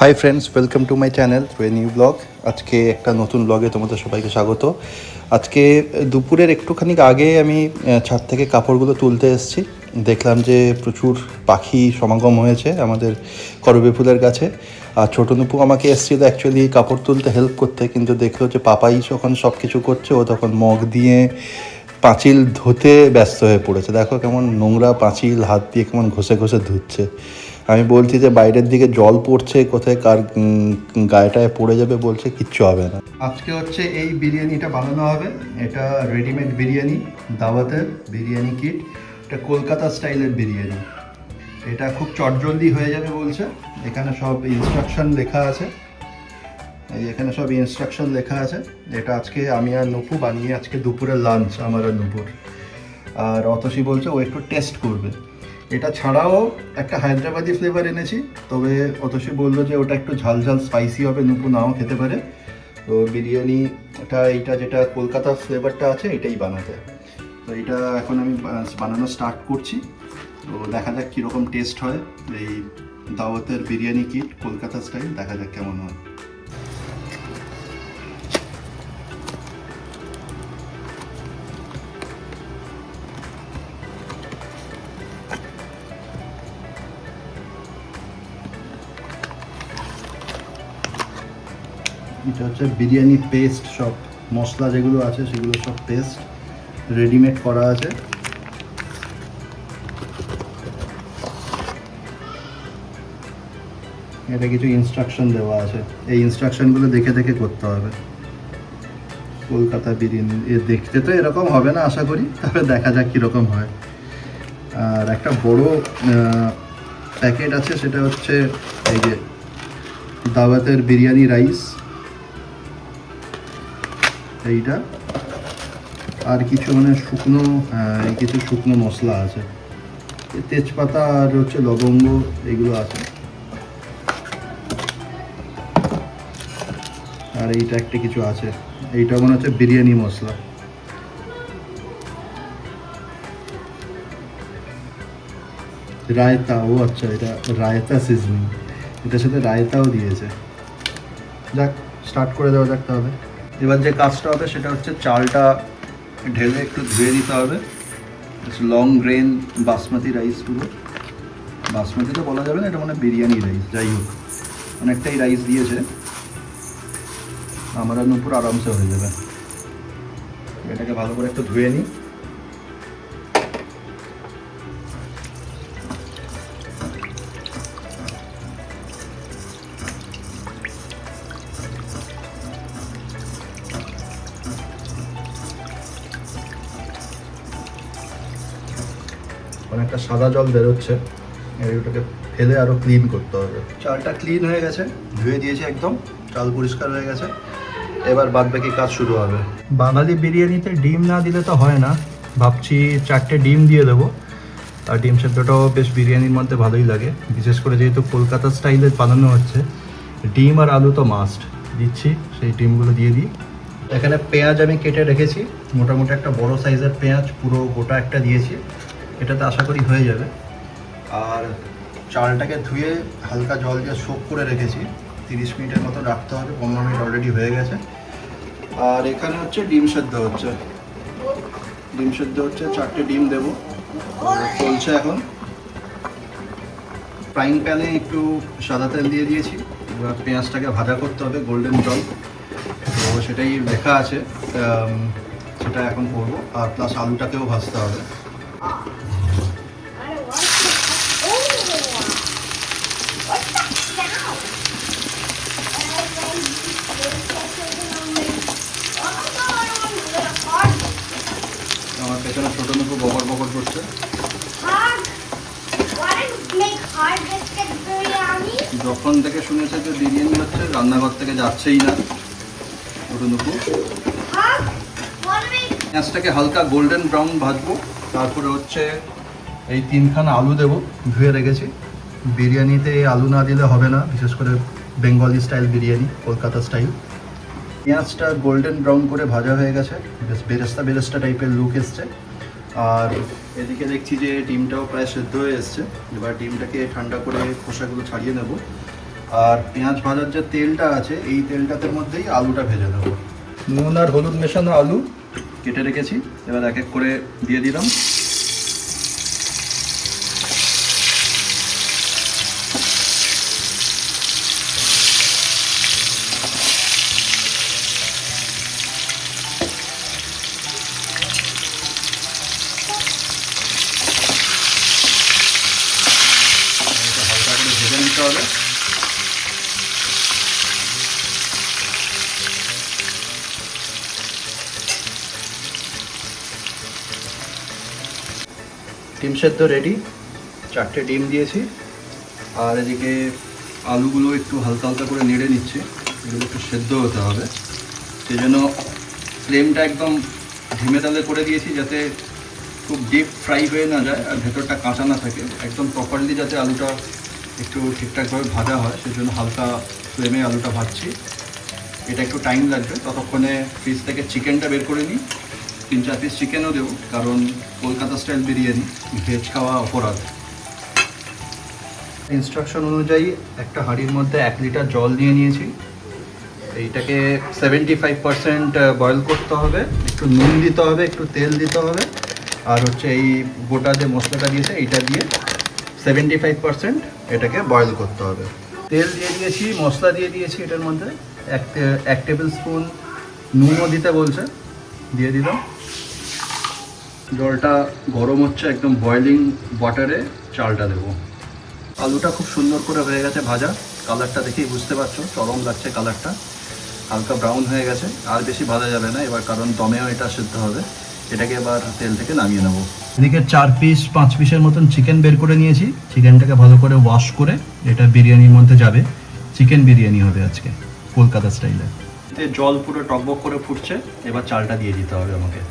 Hi friends, welcome to my channel to a new blog. আজকে একটা নতুন ব্লগে তোমাদের সবাইকে স্বাগত। আজকে দুপুরের একটুখানি আগে আমি ছাদ থেকে কাপড়গুলো তুলতে এসেছি। দেখলাম যে প্রচুর পাখি সমাগম হয়েছে আমাদের করবী ফুলের গাছে। আর ছোটো নুপু আমাকে এসেছিলো অ্যাকচুয়ালি কাপড় তুলতে হেল্প করতে, কিন্তু দেখলো যে পাপাই যখন সব কিছু করছে ও তখন মগ দিয়ে পাঁচিল ধুতে ব্যস্ত হয়ে পড়েছে। দেখো কেমন নোংরা পাঁচিল হাত দিয়ে কেমন ঘষে ঘষে ধুচ্ছে। আমি বলছি যে বাইরের দিকে জল পড়ছে, কোথায় কার গায়েটায় পড়ে যাবে, বলছে কিচ্ছু হবে না। আজকে হচ্ছে এই বিরিয়ানিটা বানানো হবে। এটা রেডিমেড বিরিয়ানি, দাওয়াতের বিরিয়ানি কিট। এটা কলকাতা স্টাইলের বিরিয়ানি। এটা খুব চটজলদি হয়ে যাবে বলছে। এখানে সব ইনস্ট্রাকশন লেখা আছে, এখানে সব ইনস্ট্রাকশন লেখা আছে। এটা আজকে আমি আর নুপু বানিয়ে আজকে দুপুরের লাঞ্চ আমার আর নুপুর। আর অতসী বলছে ও একটু টেস্ট করবে। এটা ছাড়াও একটা হায়দ্রাবাদি ফ্লেভার এনেছি, তবে অতসী বললো যে ওটা একটু ঝাল ঝাল স্পাইসি হবে, নুপু নাও খেতে পারে। তো বিরিয়ানিটা এইটা যেটা কলকাতা ফ্লেভারটা আছে এটাই বানাতে। তো এটা এখন আমি বানানো স্টার্ট করছি। তো দেখা যাক কীরকম টেস্ট হয় এই দাওয়াতের বিরিয়ানি কিট কলকাতা স্টাইল, দেখা যাক কেমন হয়। এটা হচ্ছে বিরিয়ানি পেস্ট, সব মশলা যেগুলো আছে সেগুলো সব পেস্ট রেডিমেড করা আছে। এটা কিছু ইনস্ট্রাকশন দেওয়া আছে, এই ইনস্ট্রাকশনগুলো দেখে দেখে করতে হবে। কলকাতা বিরিয়ানি দেখতে তো এরকম হবে না আশা করি, তবে দেখা যাক কীরকম হয়। আর একটা বড় প্যাকেট আছে, সেটা হচ্ছে এই যে দাওয়াতের বিরিয়ানি রাইস এইটা। আর কিছু মানে শুকনো কিছু শুকনো মশলা আছে, তেজপাতা আর হচ্ছে লবঙ্গ এগুলো আছে। আর এইটা একটা কিছু আছে, এইটা মনে হচ্ছে বিরিয়ানি মশলা। রায়তা, ও আচ্ছা, এটা রায়তা সিজনিং, এটার সাথে রায়তাও দিয়েছে। যাক, স্টার্ট করে দেওয়া যাক তাহলে। এবার যে কাজটা হবে সেটা হচ্ছে চালটা ঢেলে একটু ধুয়ে দিতে হবে। লং গ্রেন বাসমতি রাইসগুলো, বাসমতি তো বলা যাবে না, এটা মানে বিরিয়ানি রাইস, যাই হোক অনেকটাই রাইস দিয়েছে। আমার উপর আরামসে হয়ে যাবে। এটাকে ভালো করে একটু ধুয়ে নিই। অনেকটা সাদা জল বেরোচ্ছে, ওটাকে ফেলে আরও ক্লিন করতে হবে। চালটা ক্লিন হয়ে গেছে, ধুয়ে দিয়েছে একদম, চাল পরিষ্কার হয়ে গেছে। এবার বাদ বাকি কাজ শুরু হবে। বাঙালি বিরিয়ানিতে ডিম না দিলে তো হয় না, ভাবছি 4টে ডিম দিয়ে দেবো। আর ডিম সেদ্ধটাও বেশ বিরিয়ানির মধ্যে ভালোই লাগে, বিশেষ করে যেহেতু কলকাতা স্টাইলে বানানো হচ্ছে। ডিম আর আলু তো মাস্ট, দিচ্ছি, সেই ডিমগুলো দিয়ে দিই। এখানে পেঁয়াজ আমি কেটে রেখেছি, মোটামুটি একটা বড় সাইজের পেঁয়াজ পুরো গোটা একটা দিয়েছি। এটাতে আশা করি হয়ে যাবে। আর চালটাকে ধুয়ে হালকা জল দিয়ে সোক করে রেখেছি, 30 মিনিটের মতো রাখতে হবে। 15 মিনিট অলরেডি হয়ে গেছে। আর এখানে হচ্ছে ডিম সেদ্ধ হচ্ছে, 4টে ডিম দেবো, চলছে এখন। ফ্রাইং প্যানে একটু সাদা তেল দিয়ে দিয়েছি। এবার পেঁয়াজটাকে ভাজা করতে হবে গোল্ডেন ব্রাউন, তো সেটাই লেখা আছে, সেটা এখন করবো। আর প্লাস আলুটাকেও ভাজতে হবে। আমার পেছনে ছোটো নুপু বকর বকর করছে। যখন থেকে শুনেছে যে বিরিয়ানি হচ্ছে, রান্নাঘর থেকে যাচ্ছেই না ছোটো নুপু। পেঁয়াজটাকে হালকা গোল্ডেন ব্রাউন ভাজবো, তারপরে হচ্ছে এই 3খানা আলু দেবো, ধুয়ে রেখেছি। বিরিয়ানিতে আলু না দিলে হবে না, বিশেষ করে Bengali style biryani, Kolkata style. পেঁয়াজটা গোল্ডেন ব্রাউন করে ভাজা হয়ে গেছে, বেশ বেরেস্তা বেরেস্তা টাইপের লুক এসছে। আর এদিকে দেখছি যে ডিমটাও প্রায় সেদ্ধ হয়ে এসছে। এবার ডিমটাকে ঠান্ডা করে খোসাগুলো ছাড়িয়ে নেব। আর পেঁয়াজ ভাজার যে তেলটা আছে এই তেলটাতে মধ্যেই আলুটা ভেজে দেবো। নুন আর হলুদ মেশানো আলু কেটে রেখেছি, এবার এক এক করে দিয়ে দিলাম। হালকা করে ভেজে নিতে হবে। ডিম সেদ্ধ রেডি, 4টে ডিম দিয়েছি। আর এদিকে আলুগুলো একটু হালকা হালকা করে নেড়ে নিচ্ছি, এগুলো একটু সেদ্ধ হতে হবে। সেই জন্য ফ্লেমটা একদম ধিমে তালে করে দিয়েছি, যাতে খুব ডিপ ফ্রাই হয়ে না যায় আর ভেতরটা কাঁচা না থাকে। একদম প্রপারলি যাতে আলুটা একটু ঠিকঠাকভাবে ভাজা হয়, সেই জন্য হালকা ফ্লেমে আলুটা ভাজছি। এটা একটু টাইম লাগবে। ততক্ষণে ফ্রিজ থেকে চিকেনটা বের করে নিই, 3-4 পিস চিকেনও দেবো, কারণ কলকাতা স্টাইল বিরিয়ানি, ভেজ খাওয়া অপরাধ। ইনস্ট্রাকশন অনুযায়ী একটা হাঁড়ির মধ্যে 1 লিটার জল দিয়ে নিয়েছি। এইটাকে 75% বয়েল করতে হবে, একটু নুন দিতে হবে, একটু তেল দিতে হবে, আর হচ্ছে এই গোটা যে মশলাটা দিয়েছে এইটা দিয়ে 75% এটাকে বয়েল করতে হবে। তেল দিয়ে দিয়েছি, মশলা দিয়ে দিয়েছি, এটার মধ্যে 1 টেবিল স্পুন নুনও দিতে বলছে, দিয়ে দিলাম। জলটা গরম হচ্ছে, একদম বয়েলিং ওয়াটারে চালটা দেবো। আলুটা খুব সুন্দর করে হয়ে গেছে ভাজা, কালারটা দেখেই বুঝতে পারছো চরম লাগছে কালারটা, হালকা ব্রাউন হয়ে গেছে। আর বেশি ভাজা যাবে না এবার, কারণ দমেও এটা সিদ্ধ হবে। এটাকে এবার তেল থেকে নামিয়ে নেবো। এদিকে 4-5 পিসের মতন চিকেন বের করে নিয়েছি। চিকেনটাকে ভালো করে ওয়াশ করে এটা বিরিয়ানির মধ্যে যাবে। চিকেন বিরিয়ানি হবে আজকে কলকাতা স্টাইলে। জল পুরো টকবক করে ফুটছে, এবার চালটা দিয়ে দিতে হবে আমাকে।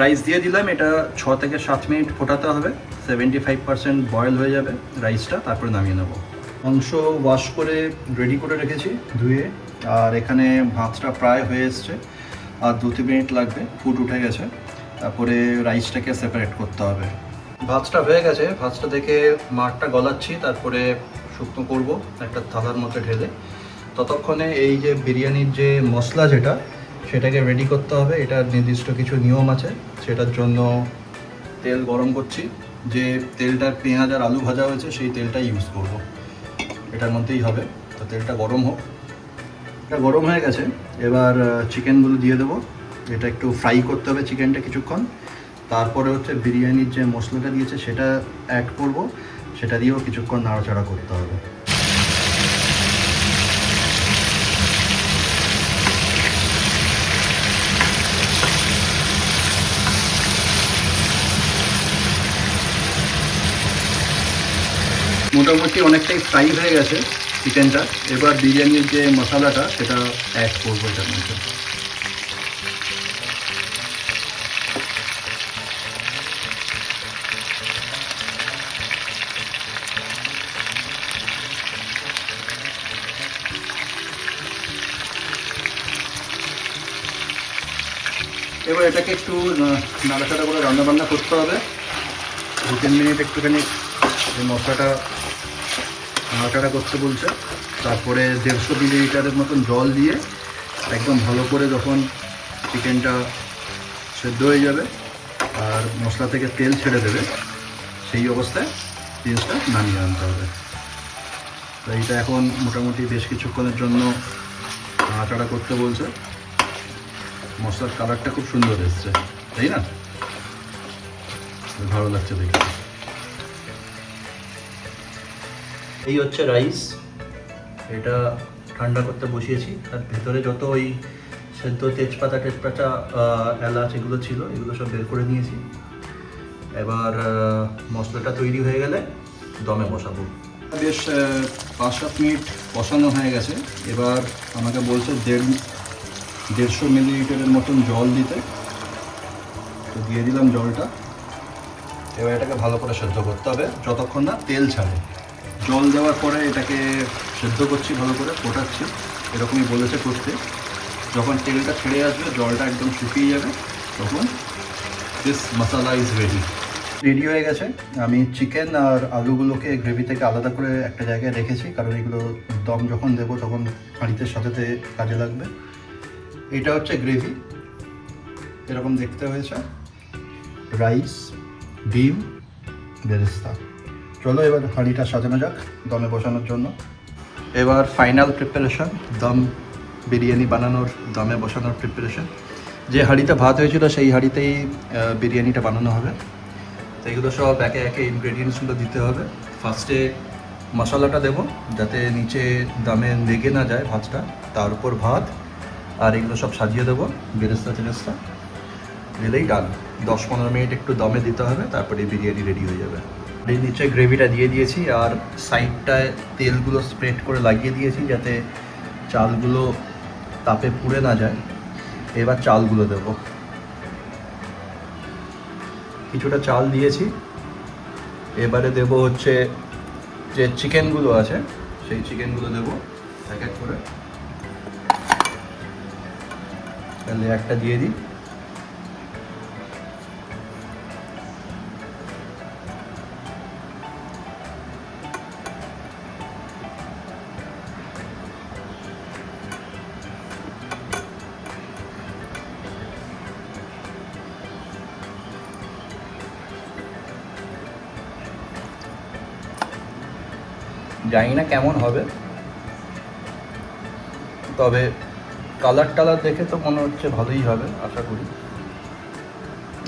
রাইস দিয়ে দিলাম, এটা 6 থেকে 7 মিনিট ফোটাতে হবে। 75% বয়েল হয়ে যাবে রাইসটা, তারপরে নামিয়ে নেবো। মাংস ওয়াশ করে রেডি করে রেখেছি ধুয়ে, আর এখানে ভাতটা প্রায় হয়ে এসছে, আর 2-3 মিনিট লাগবে, ফুট উঠে গেছে। তারপরে রাইসটাকে সেপারেট করতে হবে। ভাতটা হয়ে গেছে, ভাতটা দেখে মাঠটা গলাচ্ছি, তারপরে শুকনো করব একটা থালার মধ্যে ঢেলে। ততক্ষণে এই যে বিরিয়ানির যে মশলা যেটা, সেটাকে রেডি করতে হবে। এটার নির্দিষ্ট কিছু নিয়ম আছে, সেটার জন্য তেল গরম করছি। যে তেলটা পেঁয়াজ আর আলু ভাজা হয়েছে সেই তেলটাই ইউজ করব, এটার মধ্যেই হবে। তো তেলটা গরম হোক। এটা গরম হয়ে গেছে, এবার চিকেনগুলো দিয়ে দেবো। এটা একটু ফ্রাই করতে হবে চিকেনটা কিছুক্ষণ। তারপরে হচ্ছে বিরিয়ানির যে মশলাটা দিয়েছে সেটা অ্যাড করব, সেটা দিয়েও কিছুক্ষণ নাড়াচাড়া করতে হবে। মোটামুটি অনেকটাই ফ্রাই হয়ে গেছে চিকেনটা। এবার বিরিয়ানির যে মশলাটা সেটা অ্যাড করবো এটার মধ্যে। এবার এটাকে একটু নাড়াচাড়া করে রান্নাবান্না করতে হবে 2-3 মিনিট। একটুখানি এই মশলাটা নাড়াচাড়া করতে বলছে। তারপরে 150 মিলিলিটারের মতন জল দিয়ে একদম ভালো করে যখন চিকেনটা সেদ্ধ হয়ে যাবে আর মশলা থেকে তেল ছেড়ে দেবে, সেই অবস্থায় জিনিসটা নামিয়ে আনতে হবে। তো এইটা এখন মোটামুটি বেশ কিছুক্ষণের জন্য নাড়াচাড়া করতে বলছে। মশলার কালারটা খুব সুন্দর এসছে, তাই না? ভালো লাগছে দেখতে। এই হচ্ছে রাইস, এটা ঠান্ডা করতে বসিয়েছি। আর ভেতরে যত ওই সেদ্ধ তেজপাতা এলাচ এগুলো ছিল, এগুলো সব বের করে নিয়েছি। এবার মশলাটা তৈরি হয়ে গেলে দমে বসাবো। বেশ 5-7 মিনিট বসানো হয়ে গেছে। এবার আমাকে বলছে 150 মিলিলিটারের মতন জল দিতে, তো দিয়ে দিলাম জলটা। এবার এটাকে ভালো করে সেদ্ধ করতে হবে যতক্ষণ না তেল ছাড়ে। জল দেওয়ার পরে এটাকে সেদ্ধ করছি, ভালো করে ফোটাচ্ছি, এরকমই বলেছে করতে। যখন তেলটা ছেড়ে আসবে, জলটা একদম শুকিয়ে যাবে, তখন দিস মশলা ইজ রেডি হয়ে গেছে। আমি চিকেন আর আলুগুলোকে গ্রেভি থেকে আলাদা করে একটা জায়গায় রেখেছি, কারণ এগুলো দম যখন দেবো তখন হাঁড়িতে সাথে কাজে লাগবে। এটা হচ্ছে গ্রেভি, এরকম দেখতে হয়েছে। রাইস, ডিম, বেরেস্তা। চলো এবার হাঁড়িটা সাজানো যাক দমে বসানোর জন্য। এবার ফাইনাল প্রিপারেশন, দম বিরিয়ানি বানানোর, দমে বসানোর প্রিপারেশন। যে হাঁড়িতে ভাত হয়েছিল সেই হাঁড়িতেই বিরিয়ানিটা বানানো হবে। তো এগুলো সব একে একে ইনগ্রেডিয়েন্টসগুলো দিতে হবে। ফার্স্টে মশলাটা দেবো যাতে নিচে দমে লেগে না যায় ভাতটা, তার উপর ভাত, আর এগুলো সব সাজিয়ে দেবো বেরেস্তা টেরেস্তা দিলেই ডান। 10-15 মিনিট একটু দমে দিতে হবে, তারপরে বিরিয়ানি রেডি হয়ে যাবে। এই নিচে গ্রেভিটা দিয়ে দিয়েছি, আর সাইডটায় তেলগুলো স্প্রেড করে লাগিয়ে দিয়েছি যাতে চালগুলো তাপে পুড়ে না যায়। এবার চালগুলো দেবো, কিছুটা চাল দিয়েছি। এবারে দেব হচ্ছে যে চিকেনগুলো আছে, সেই চিকেনগুলো দেবো এক এক করে। লেয়ারটা দিয়ে দিই। জানি না কেমন হবে, তবে কালার টালার দেখে তো মনে হচ্ছে ভালোই হবে, আশা করি।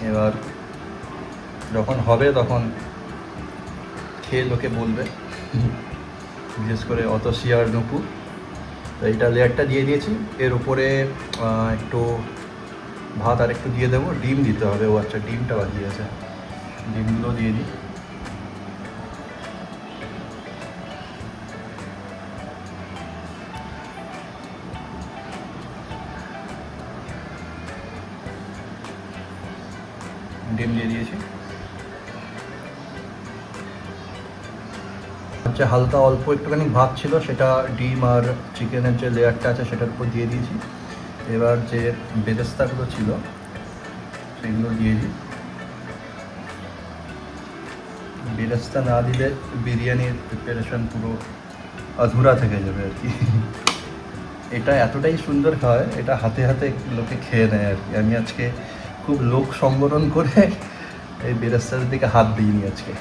এবার যখন হবে তখন খেয়ে লোকে বলবে, বিশেষ করে অতসী আর নুপু। তো এইটা লেয়ারটা দিয়ে দিয়েছি, এর উপরে একটু ভাত আর একটু দিয়ে দেবো। ডিম দিতে হবে, ও আচ্ছা ডিমটা বাকি আছে, ডিমগুলো দিয়ে দিই। ডিম দিয়ে দিয়েছি। হচ্ছে হালকা অল্প একটুখানি ভাত ছিল, সেটা ডিম আর চিকেনের যে লেয়ারটা আছে সেটার উপর দিয়ে দিয়েছি। এবার যে বেরেস্তাগুলো ছিল সেগুলো দিয়ে দিই। বেরেস্তা না দিলে বিরিয়ানির প্রিপারেশন পুরো অধুরা থেকে যাবে আর কি। এটা এতটাই সুন্দর হয়, এটা হাতে হাতে লোকে খেয়ে নেয় আর কি। আমি আজকে খুব লোক সংবরণ করে এই বেরেস্তার দিকে হাত দিইনি আজকে।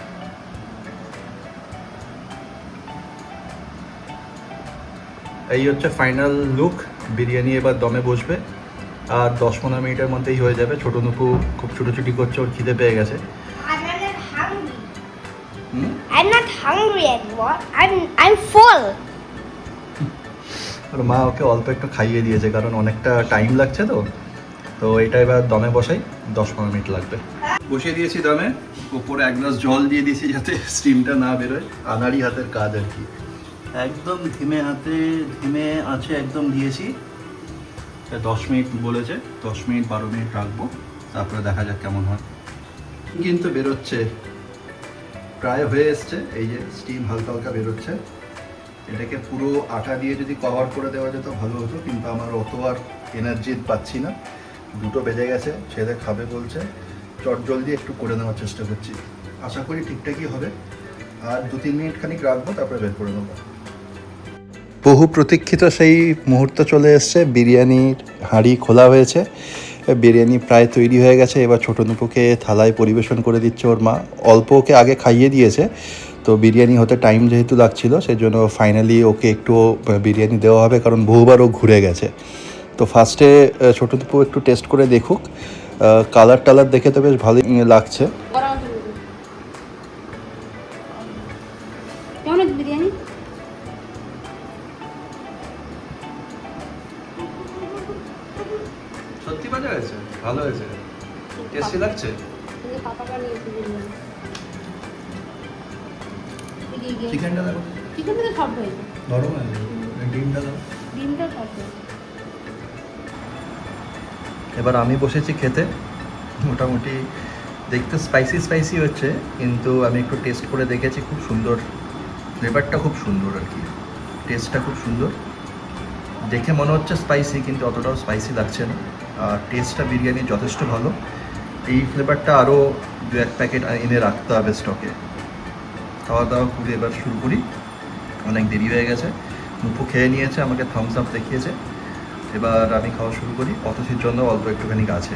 এই হচ্ছে ফাইনাল লুক। বিরিয়ানি এবার দমে বসবে, আর 10-15 মিনিটের মধ্যেই হয়ে যাবে। ছোটো নুপু খুব ছুটোছুটি করছে, ওর খিদে পেয়ে গেছে। I'm not hungry anymore. I'm full. আর মা ওকে অল্প একটু খাইয়ে দিয়েছে, কারণ অনেকটা টাইম লাগছে। তো এটা এবার দমে বসাই, 10-15 মিনিট লাগবে। বসিয়ে দিয়েছি দমে, উপরে এক গ্লাস জল দিয়ে দিয়েছি যাতে স্টিমটা না বেরোয়। আনাড়ি হাতের কাজ আর কি। একদম ধীমে আছে একদম দিয়েছি। 10 মিনিট বলেছে, 10 মিনিট 12 মিনিট রাখবো, তারপরে দেখা যাক কেমন হয়। কিন্তু বেরোচ্ছে, প্রায় হয়ে এসছে। এই যে স্টিম হালকা হালকা বেরোচ্ছে। এটাকে পুরো আটা দিয়ে যদি কভার করে দেওয়া যেত ভালো হতো, কিন্তু আমার অত আর এনার্জি পাচ্ছি না। 2টো বেজে গেছে, ছেলে খাবে বলছে, চট জলদি একটু করে নেওয়ার চেষ্টা করছি। আশা করি ঠিকঠাকই হবে। আর 2-3 মিনিট খানিক রাখবো, তারপরে বের করে নেবো। বহু প্রতীক্ষিত সেই মুহূর্ত চলে এসছে। বিরিয়ানির হাঁড়ি খোলা হয়েছে, বিরিয়ানি প্রায় তৈরি হয়ে গেছে। এবার ছোটো নুপুকে থালায় পরিবেশন করে দিচ্ছে ওর মা। অল্প ওকে আগে খাইয়ে দিয়েছে, তো বিরিয়ানি হতে টাইম যেহেতু লাগছিল, সেই জন্য ফাইনালি ওকে একটু বিরিয়ানি দেওয়া হবে, কারণ বহুবার ও ঘুরে গেছে। তো ফার্স্টে ছোটো নুপু একটু টেস্ট করে দেখুক। কালার টালার দেখে তো বেশ ভালোই লাগছে। বিরিয়ানি সত্যি মজা হয়েছে, ভালো হয়েছে, টেস্টি লাগছে। চিকেনটা দাও, চিকেনটা সব হয়েছে, নরম আছে। ডিমটা দাও, ডিমটা সব হয়েছে। এবার আমি বসেছি খেতে। মোটামুটি দেখতে স্পাইসি হচ্ছে, কিন্তু আমি একটু টেস্ট করে দেখেছি, খুব সুন্দর ফ্লেভারটা খুব সুন্দর আর কি, টেস্টটা খুব সুন্দর। দেখে মনে হচ্ছে স্পাইসি, কিন্তু অতটাও স্পাইসি লাগছে না। আর টেস্টটা বিরিয়ানির যথেষ্ট ভালো। এই ফ্লেভারটা আরও 2-1 প্যাকেট এনে রাখতে হবে স্টকে। খাওয়া দাওয়া করে এবার শুরু করি, অনেক দেরি হয়ে গেছে। মুখু খেয়ে নিয়েছে, আমাকে থামস আপ দেখিয়েছে। এবার আমি খাওয়া শুরু করি, অথচির জন্য অল্প একটুখানি আছে।